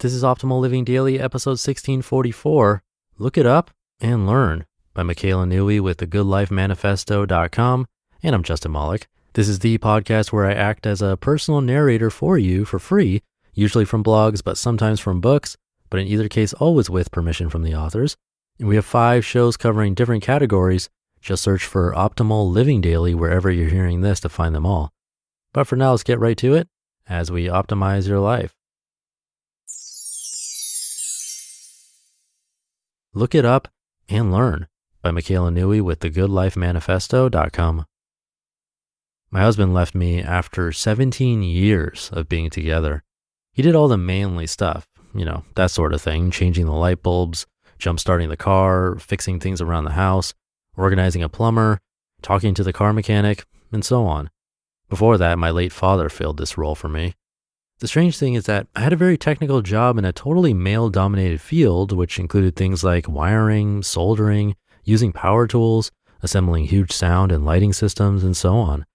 This is Optimal Living Daily, episode 1644. Look it up and learn by Michaela Newey with the Good Life Manifesto.com. And I'm Justin Malik. This is the podcast where I act as a personal narrator for you for free, usually from blogs, but sometimes from books, but in either case, always with permission from the authors. And we have 5 shows covering different categories. Just search for Optimal Living Daily wherever you're hearing this to find them all. But for now, let's get right to it as we optimize your life. Look it up and learn by Michaela Newey with the goodlifemanifesto.com. My husband left me after 17 years of being together. He did all the manly stuff, that sort of thing, changing the light bulbs, jump-starting the car, fixing things around the house, organizing a plumber, talking to the car mechanic, and so on. Before that, my late father filled this role for me. The strange thing is that I had a very technical job in a totally male-dominated field, which included things like wiring, soldering, using power tools, assembling huge sound and lighting systems, and so on. I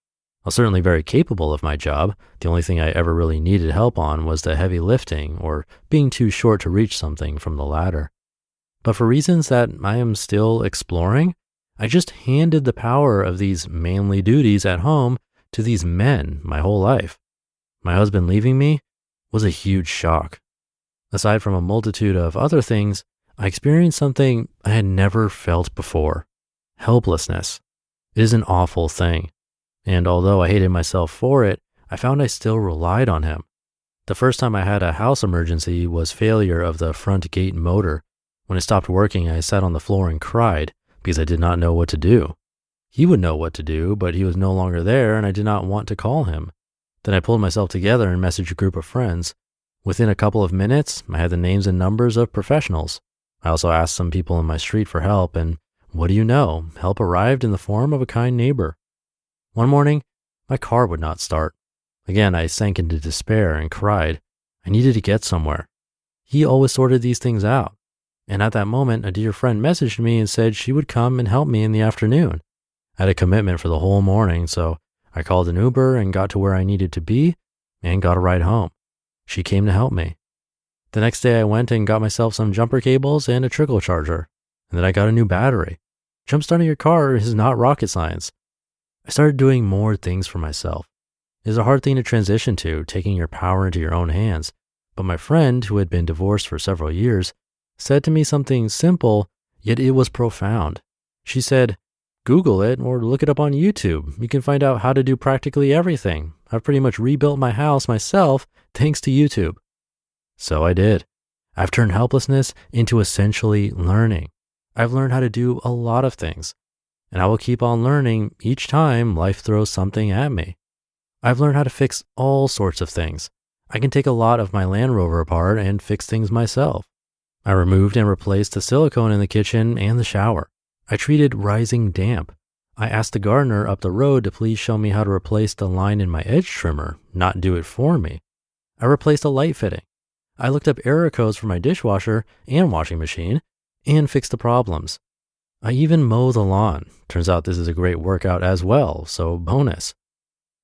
was certainly very capable of my job. The only thing I ever really needed help on was the heavy lifting or being too short to reach something from the ladder. But for reasons that I am still exploring, I just handed the power of these manly duties at home to these men my whole life. My husband leaving me was a huge shock. Aside from a multitude of other things, I experienced something I had never felt before: helplessness. It is an awful thing. And although I hated myself for it, I found I still relied on him. The first time I had a house emergency was failure of the front gate motor. When it stopped working, I sat on the floor and cried because I did not know what to do. He would know what to do, but he was no longer there and I did not want to call him. Then I pulled myself together and messaged a group of friends. Within a couple of minutes, I had the names and numbers of professionals. I also asked some people in my street for help, and what do you know? Help arrived in the form of a kind neighbor. One morning, my car would not start. Again, I sank into despair and cried. I needed to get somewhere. He always sorted these things out. And at that moment, a dear friend messaged me and said she would come and help me in the afternoon. I had a commitment for the whole morning, so I called an Uber and got to where I needed to be and got a ride home. She came to help me. The next day I went and got myself some jumper cables and a trickle charger. And then I got a new battery. Jump-starting your car is not rocket science. I started doing more things for myself. It is a hard thing to transition to, taking your power into your own hands. But my friend, who had been divorced for several years, said to me something simple, yet it was profound. She said, Google it or look it up on YouTube. You can find out how to do practically everything. I've pretty much rebuilt my house myself thanks to YouTube. So I did. I've turned helplessness into essentially learning. I've learned how to do a lot of things, and I will keep on learning each time life throws something at me. I've learned how to fix all sorts of things. I can take a lot of my Land Rover apart and fix things myself. I removed and replaced the silicone in the kitchen and the shower. I treated rising damp. I asked the gardener up the road to please show me how to replace the line in my edge trimmer, not do it for me. I replaced a light fitting. I looked up error codes for my dishwasher and washing machine and fixed the problems. I even mow the lawn. Turns out this is a great workout as well, so bonus.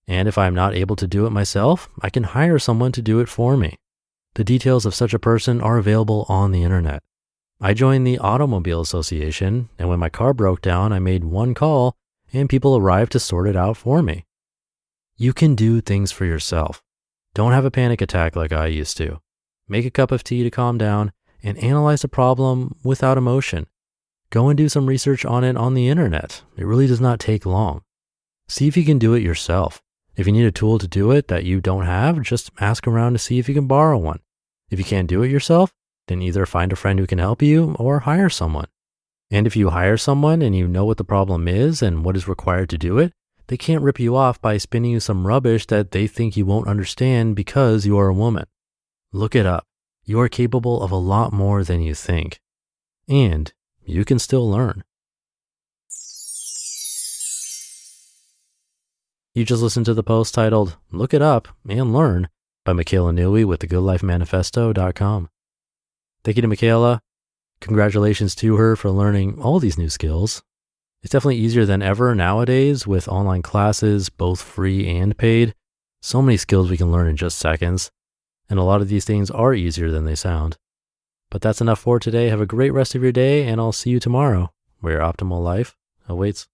And if I'm not able to do it myself, I can hire someone to do it for me. The details of such a person are available on the internet. I joined the Automobile Association, and when my car broke down, I made one call, and people arrived to sort it out for me. You can do things for yourself. Don't have a panic attack like I used to. Make a cup of tea to calm down, and analyze the problem without emotion. Go and do some research on it on the internet. It really does not take long. See if you can do it yourself. If you need a tool to do it that you don't have, just ask around to see if you can borrow one. If you can't do it yourself, then either find a friend who can help you or hire someone. And if you hire someone and you know what the problem is and what is required to do it, they can't rip you off by spinning you some rubbish that they think you won't understand because you are a woman. Look it up. You are capable of a lot more than you think. And you can still learn. You just listened to the post titled, Look It Up and Learn by Michaela Newey with the goodlifemanifesto.com. Thank you to Michaela. Congratulations to her for learning all these new skills. It's definitely easier than ever nowadays with online classes, both free and paid. So many skills we can learn in just seconds. And a lot of these things are easier than they sound. But that's enough for today. Have a great rest of your day, and I'll see you tomorrow, where your optimal life awaits.